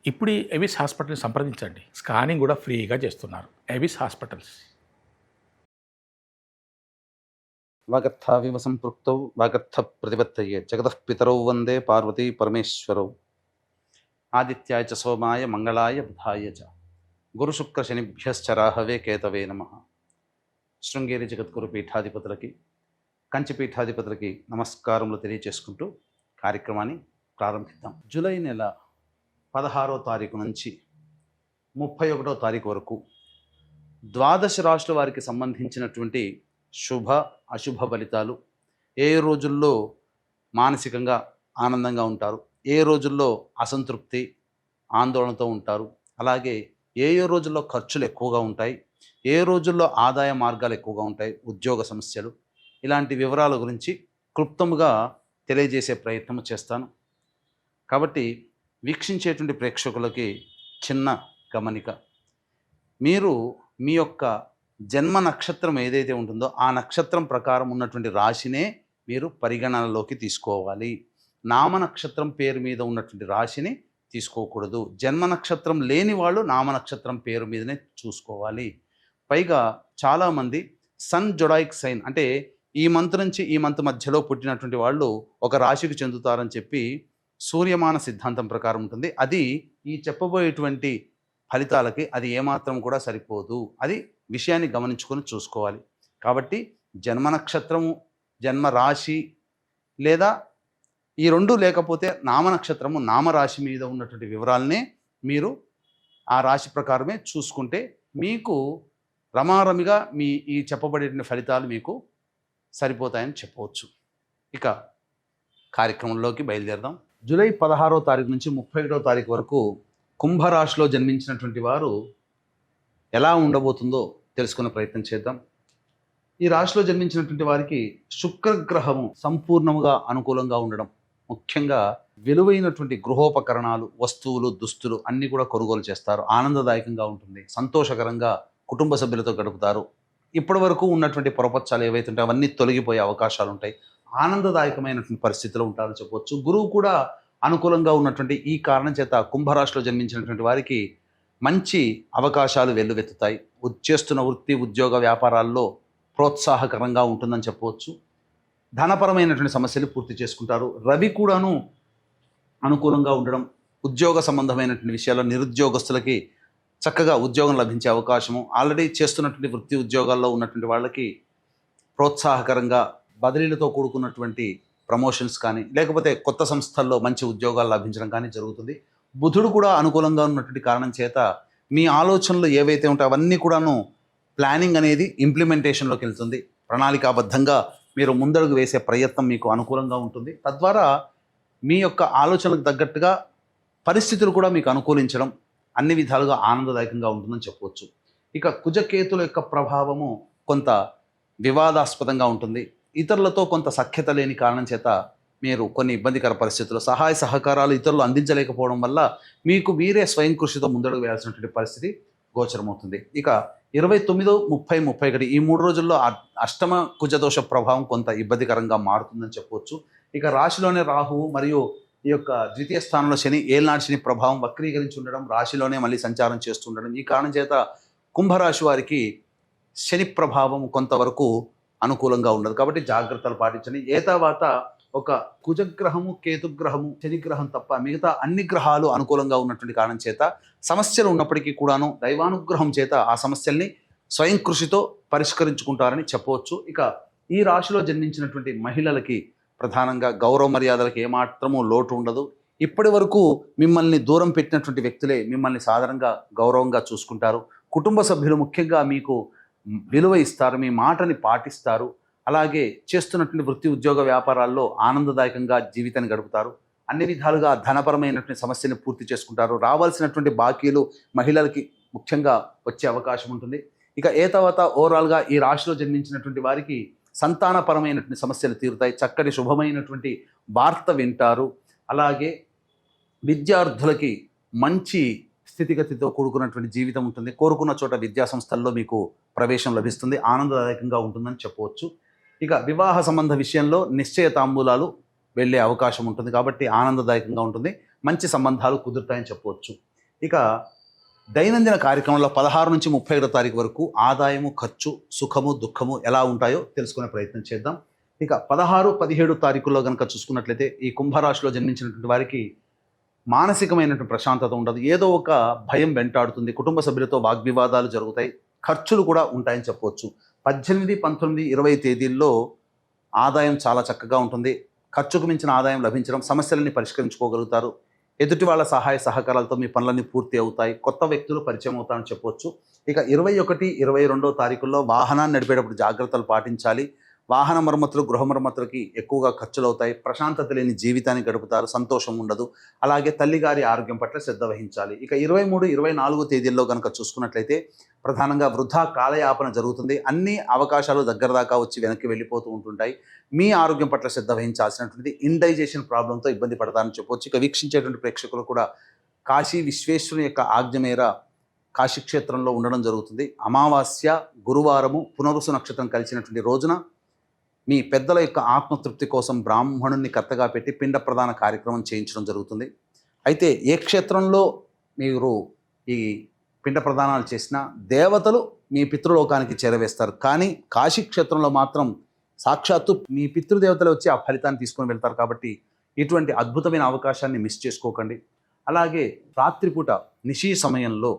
ఇప్పుడు ఎవిస్ హాస్పిటల్ని సంప్రదించండి. స్కానింగ్ కూడా ఫ్రీగా చేస్తున్నారు. Avis hospitals. వాగర్థావివ సంపృక్తౌ వాగర్థ ప్రతిపత్తయే జగతః పితరౌ వందే పార్వతీ పరమేశ్వరౌ. ఆదిత్యాయ చ సోమాయ మంగళాయ బుధాయ చ గురుశుక్ర శనిభ్యశ్చ రాహవే కేతవే నమః. శృంగేరి జగద్గురు పీఠాధిపతులకి, కంచి పీఠాధిపతులకి నమస్కారములు తెలియచేసుకుంటూ కార్యక్రమాన్ని ప్రారంభిద్దాం. జూలై నెల 16వ తారీఖు నుంచి 31వ తారీఖు వరకు ద్వాదశ రాశుల వారికి సంబంధించినటువంటి శుభ అశుభ ఫలితాలు, ఏ రోజుల్లో మానసికంగా ఆనందంగా ఉంటారు, ఏ రోజుల్లో అసంతృప్తి ఆందోళనతో ఉంటారు, అలాగే ఏ రోజుల్లో ఖర్చులు ఎక్కువగా ఉంటాయి, ఏ రోజుల్లో ఆదాయ మార్గాలు ఎక్కువగా ఉంటాయి, ఉద్యోగ సమస్యలు, ఇలాంటి వివరాల గురించి క్లుప్తంగా తెలియజేసే ప్రయత్నం చేస్తాను. కాబట్టి వీక్షించేటువంటి ప్రేక్షకులకి చిన్న గమనిక, మీరు మీ యొక్క జన్మ నక్షత్రం ఏదైతే ఉంటుందో ఆ నక్షత్రం ప్రకారం ఉన్నటువంటి రాశినే మీరు పరిగణనలోకి తీసుకోవాలి. నామ నక్షత్రం పేరు మీద ఉన్నటువంటి రాశిని తీసుకోకూడదు. జన్మ నక్షత్రం లేని వాళ్ళు నామ నక్షత్రం పేరు మీదనే చూసుకోవాలి. పైగా చాలామంది సన్ జొడాయిక్ సైన్ అంటే ఈ మంత్ నుంచి ఈ మంత్ మధ్యలో పుట్టినటువంటి వాళ్ళు ఒక రాశికి చెందుతారని చెప్పి సూర్యమాన సిద్ధాంతం ప్రకారం ఉంటుంది. అది ఈ చెప్పబోయేటువంటి ఫలితాలకి అది ఏమాత్రం కూడా సరిపోదు. అది విషయాన్ని గమనించుకొని చూసుకోవాలి. కాబట్టి జన్మ నక్షత్రము, జన్మ రాశి లేదా ఈ రెండు లేకపోతే నామ నక్షత్రము, నామరాశి మీద ఉన్నటువంటి వివరాలనే మీరు ఆ రాశి ప్రకారమే చూసుకుంటే మీకు రమారమిగా మీ ఈ చెప్పబడే ఫలితాలు మీకు సరిపోతాయని చెప్పవచ్చు. ఇక కార్యక్రమంలోకి బయలుదేరదాం. జూలై 16వ తారీఖు నుంచి 31వ తారీఖు వరకు కుంభరాశిలో జన్మించినటువంటి వారు ఎలా ఉండబోతుందో తెలుసుకునే ప్రయత్నం చేద్దాం. ఈ రాశిలో జన్మించినటువంటి వారికి శుక్రగ్రహము సంపూర్ణముగా అనుకూలంగా ఉండడం, ముఖ్యంగా విలువైనటువంటి గృహోపకరణాలు, వస్తువులు, దుస్తులు అన్నీ కూడా కొనుగోలు చేస్తారు. ఆనందదాయకంగా ఉంటుంది, సంతోషకరంగా కుటుంబ సభ్యులతో గడుపుతారు. ఇప్పటి వరకు ఉన్నటువంటి పొరపచ్చాలు ఏవైతే ఉంటాయో అవన్నీ తొలగిపోయే అవకాశాలు ఉంటాయి. ఆనందదాయకమైనటువంటి పరిస్థితిలో ఉంటారని చెప్పవచ్చు. గురువు కూడా అనుకూలంగా ఉన్నటువంటి ఈ కారణం చేత కుంభరాశిలో జన్మించినటువంటి వారికి మంచి అవకాశాలు వెల్లువెత్తుతాయి. చేస్తున్న వృత్తి, ఉద్యోగ, వ్యాపారాల్లో ప్రోత్సాహకరంగా ఉంటుందని చెప్పవచ్చు. ధనపరమైనటువంటి సమస్యలు పూర్తి చేసుకుంటారు. రవి కూడాను అనుకూలంగా ఉండడం, ఉద్యోగ సంబంధమైనటువంటి విషయాల్లో నిరుద్యోగస్తులకి చక్కగా ఉద్యోగం లభించే అవకాశము, ఆల్రెడీ చేస్తున్నటువంటి వృత్తి ఉద్యోగాల్లో ఉన్నటువంటి వాళ్ళకి ప్రోత్సాహకరంగా బదిలీలతో కూడుకున్నటువంటి ప్రమోషన్స్ కానీ, లేకపోతే కొత్త సంస్థల్లో మంచి ఉద్యోగాలు లభించడం కానీ జరుగుతుంది. బుధుడు కూడా అనుకూలంగా ఉన్నటువంటి కారణం చేత మీ ఆలోచనలు ఏవైతే ఉంటాయో అవన్నీ కూడాను ప్లానింగ్ అనేది ఇంప్లిమెంటేషన్లోకి వెళ్తుంది. ప్రణాళికాబద్ధంగా మీరు ముందడుగు వేసే ప్రయత్నం మీకు అనుకూలంగా ఉంటుంది. తద్వారా మీ యొక్క ఆలోచనలకు తగ్గట్టుగా పరిస్థితులు కూడా మీకు అనుకూలించడం అన్ని విధాలుగా ఆనందదాయకంగా ఉంటుందని చెప్పవచ్చు. ఇక కుజకేతుల యొక్క ప్రభావము కొంత వివాదాస్పదంగా ఉంటుంది. ఇతరులతో కొంత సఖ్యత లేని కారణం చేత మీరు కొన్ని ఇబ్బందికర పరిస్థితులు, సహాయ సహకారాలు ఇతరులు అందించలేకపోవడం వల్ల మీకు మీరే స్వయం కృషితో ముందడుగు వేయాల్సినటువంటి పరిస్థితి గోచరమవుతుంది. ఇక 29, 30, 31 ఈ 3 రోజుల్లో అష్టమ కుజదోష ప్రభావం కొంత ఇబ్బందికరంగా మారుతుందని చెప్పవచ్చు. ఇక రాశిలోనే రాహువు మరియు ఈ యొక్క ద్వితీయ స్థానంలో శని, ఏళ్ళనాటి శని ప్రభావం వక్రీకరించి ఉండడం, రాశిలోనే మళ్ళీ సంచారం చేస్తుండడం, ఈ కారణం చేత కుంభరాశి వారికి శని ప్రభావం కొంతవరకు అనుకూలంగా ఉండదు. కాబట్టి జాగ్రత్తలు పాటించండి. తర్వాత ఒక కుజగ్రహము, కేతుగ్రహము, శనిగ్రహం తప్ప మిగతా అన్ని గ్రహాలు అనుకూలంగా ఉన్నటువంటి కారణం చేత సమస్యలు ఉన్నప్పటికీ కూడాను దైవానుగ్రహం చేత ఆ సమస్యల్ని స్వయం కృషితో పరిష్కరించుకుంటారని చెప్పవచ్చు. ఇక ఈ రాశిలో జన్మించినటువంటి మహిళలకి ప్రధానంగా గౌరవ మర్యాదలకు ఏమాత్రమూ లోటు ఉండదు. ఇప్పటి వరకు మిమ్మల్ని దూరం పెట్టినటువంటి వ్యక్తులే మిమ్మల్ని సాధారణంగా గౌరవంగా చూసుకుంటారు. కుటుంబ సభ్యులు ముఖ్యంగా మీకు విలువ ఇస్తారు, మీ మాటని పాటిస్తారు. అలాగే చేస్తున్నటువంటి వృత్తి ఉద్యోగ వ్యాపారాల్లో ఆనందదాయకంగా జీవితాన్ని గడుపుతారు. అన్ని విధాలుగా ధనపరమైనటువంటి సమస్యని పూర్తి చేసుకుంటారు. రావాల్సినటువంటి బాకీలు మహిళలకి ముఖ్యంగా వచ్చే అవకాశం ఉంటుంది. ఇక తర్వాత ఓవరాల్గా ఈ రాశిలో జన్మించినటువంటి వారికి సంతానపరమైనటువంటి సమస్యలు తీరుతాయి. చక్కటి శుభమైనటువంటి వార్త వింటారు. అలాగే విద్యార్థులకి మంచి స్థితిగతితో కూడుకున్నటువంటి జీవితం ఉంటుంది. కోరుకున్న చోట విద్యా సంస్థల్లో మీకు ప్రవేశం లభిస్తుంది. ఆనందదాయకంగా ఉంటుందని చెప్పవచ్చు. ఇక వివాహ సంబంధ విషయంలో నిశ్చయ తాంబూలాలు వెళ్ళే అవకాశం ఉంటుంది. కాబట్టి ఆనందదాయకంగా ఉంటుంది, మంచి సంబంధాలు కుదురుతాయని చెప్పవచ్చు. ఇక దైనందిన కార్యక్రమంలో 16 నుంచి 31 తారీఖు వరకు ఆదాయము, ఖర్చు, సుఖము, దుఃఖము ఎలా ఉంటాయో తెలుసుకునే ప్రయత్నం చేద్దాం. ఇక 16, 17 తారీఖుల్లో కనుక చూసుకున్నట్లయితే ఈ కుంభరాశిలో జన్మించినటువంటి వారికి మానసికమైనటువంటి ప్రశాంతత ఉండదు. ఏదో ఒక భయం వెంటాడుతుంది. కుటుంబ సభ్యులతో వాగ్వివాదాలు జరుగుతాయి. ఖర్చులు కూడా ఉంటాయని చెప్పవచ్చు. 18, 19, 20 తేదీల్లో ఆదాయం చాలా చక్కగా ఉంటుంది. ఖర్చుకు మించిన ఆదాయం లభించడం, సమస్యలని పరిష్కరించుకోగలుగుతారు. ఎదుటి వాళ్ళ సహాయ సహకారాలతో మీ పనులన్నీ పూర్తి అవుతాయి. కొత్త వ్యక్తులు పరిచయం అవుతారని చెప్పవచ్చు. ఇక 21, 22 తారీఖుల్లో వాహనాన్ని నడిపేటప్పుడు జాగ్రత్తలు పాటించాలి. వాహన మరమ్మతులు, గృహ మరమ్మతులకి ఎక్కువగా ఖర్చులు అవుతాయి. ప్రశాంతత లేని జీవితాన్ని గడుపుతారు. సంతోషం ఉండదు. అలాగే తల్లిగారి ఆరోగ్యం పట్ల శ్రద్ధ వహించాలి. ఇక 23, 24 తేదీల్లో కనుక చూసుకున్నట్లయితే ప్రధానంగా వృధా కాలయాపన జరుగుతుంది. అన్ని అవకాశాలు దగ్గర దాకా వచ్చి వెనక్కి వెళ్ళిపోతూ ఉంటుంటాయి. మీ ఆరోగ్యం పట్ల శ్రద్ధ వహించాల్సినటువంటిది. ఇండైజేషన్ ప్రాబ్లంతో ఇబ్బంది పడతారని చెప్పవచ్చు. ఇక వీక్షించేటువంటి ప్రేక్షకులు కూడా కాశీ విశ్వేశ్వరుని యొక్క ఆజ్ఞ మేర కాశీక్షేత్రంలో ఉండడం జరుగుతుంది. అమావాస్య, గురువారము, పునరుసు నక్షత్రం కలిసినటువంటి రోజున మీ పెద్దల యొక్క ఆత్మతృప్తి కోసం బ్రాహ్మణుని కర్తగా పెట్టి పిండ ప్రదాన కార్యక్రమం చేయించడం జరుగుతుంది. అయితే ఏ క్షేత్రంలో మీరు ఈ పిండ ప్రదానాలు చేసినా దేవతలు మీ పితృలోకానికి చేరవేస్తారు. కానీ కాశీ క్షేత్రంలో మాత్రం సాక్షాత్తు మీ పితృదేవతలు వచ్చి ఆ ఫలితాన్ని తీసుకొని వెళ్తారు. కాబట్టి ఇటువంటి అద్భుతమైన అవకాశాన్ని మిస్ చేసుకోకండి. అలాగే రాత్రిపూట నిశీ సమయంలో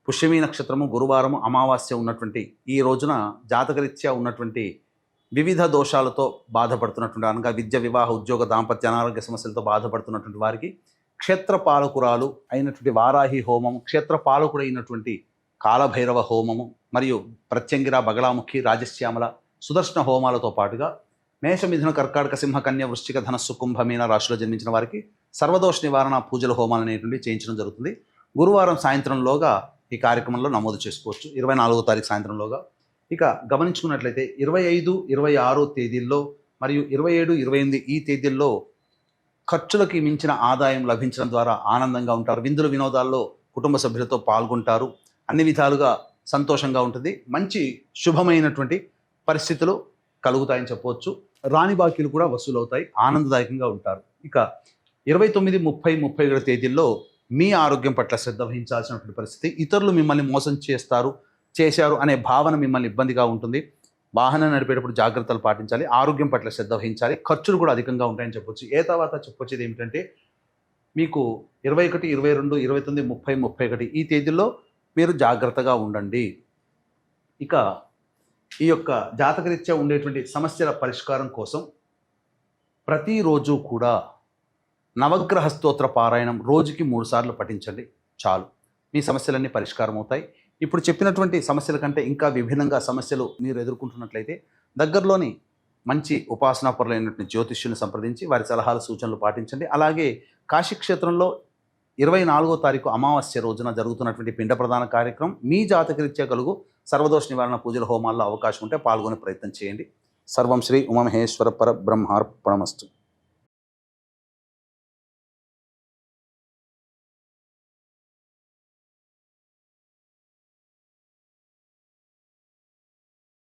పుష్యమీ నక్షత్రము, గురువారము, అమావాస్య ఉన్నటువంటి ఈ రోజున జాతకరీత్యా ఉన్నటువంటి వివిధ దోషాలతో బాధపడుతున్నటువంటి, అనగా విద్య, వివాహ, ఉద్యోగ, దాంపత్య, అనారోగ్య సమస్యలతో బాధపడుతున్నటువంటి వారికి క్షేత్రపాలకురాలు అయినటువంటి వారాహి హోమము, క్షేత్రపాలకుడు అయినటువంటి కాలభైరవ హోమము మరియు ప్రత్యంగిర, బగళాముఖి, రాజశ్యామల, సుదర్శన హోమాలతో పాటుగా మేష, మిథున, కర్కాటక, సింహ, కన్య, వృశ్చిక, ధనస్సు, కుంభ, మీన రాశిలో జన్మించిన వారికి సర్వదోష నివారణ పూజల హోమాలు అనేటువంటివి చేయించడం జరుగుతుంది. గురువారం సాయంత్రంలోగా ఈ కార్యక్రమంలో నమోదు చేసుకోవచ్చు. 24వ తారీఖు సాయంత్రంలోగా. ఇక గమనించుకున్నట్లయితే 25, 26 తేదీల్లో మరియు 27, 28 ఈ తేదీల్లో ఖర్చులకి మించిన ఆదాయం లభించడం ద్వారా ఆనందంగా ఉంటారు. విందులు, వినోదాల్లో కుటుంబ సభ్యులతో పాల్గొంటారు. అన్ని విధాలుగా సంతోషంగా ఉంటుంది. మంచి శుభమైనటువంటి పరిస్థితులు కలుగుతాయని చెప్పవచ్చు. రాని బాకీలు కూడా వసూలవుతాయి. ఆనందదాయకంగా ఉంటారు. ఇక 29, 30, 31 తేదీల్లో మీ ఆరోగ్యం పట్ల శ్రద్ధ వహించాల్సినటువంటి పరిస్థితి. ఇతరులు మిమ్మల్ని మోసం చేశారు అనే భావన మిమ్మల్ని ఇబ్బందిగా ఉంటుంది. వాహనం నడిపేటప్పుడు జాగ్రత్తలు పాటించాలి. ఆరోగ్యం పట్ల శ్రద్ధ వహించాలి. ఖర్చులు కూడా అధికంగా ఉంటాయని చెప్పొచ్చు. తర్వాత చెప్పొచ్చేది ఏమిటంటే మీకు 21, 22, 29, 30, 31 ఈ తేదీల్లో మీరు జాగ్రత్తగా ఉండండి. ఇక ఈ యొక్క జాతకరీత్యా ఉండేటువంటి సమస్యల పరిష్కారం కోసం ప్రతిరోజు కూడా నవగ్రహ స్తోత్ర పారాయణం రోజుకి 3 సార్లు పఠించండి. చాలు, మీ సమస్యలన్నీ పరిష్కారం అవుతాయి. ఇప్పుడు చెప్పినటువంటి సమస్యల కంటే ఇంకా విభిన్నంగా సమస్యలు మీరు ఎదుర్కొంటున్నట్లయితే దగ్గరలోని మంచి ఉపాసనాపరులైనటువంటి జ్యోతిష్యుని సంప్రదించి వారి సలహాలు, సూచనలు పాటించండి. అలాగే కాశీక్షేత్రంలో 24వ తారీఖు అమావాస్య రోజున జరుగుతున్నటువంటి పిండ ప్రదాన కార్యక్రమం మీ జాతకరీత్యా కలుగు సర్వదోష నివారణ పూజల హోమాల్లో అవకాశం ఉంటే పాల్గొనే ప్రయత్నం చేయండి. సర్వం శ్రీ ఉమామహేశ్వర పరబ్రహ్మార్పణమస్తు.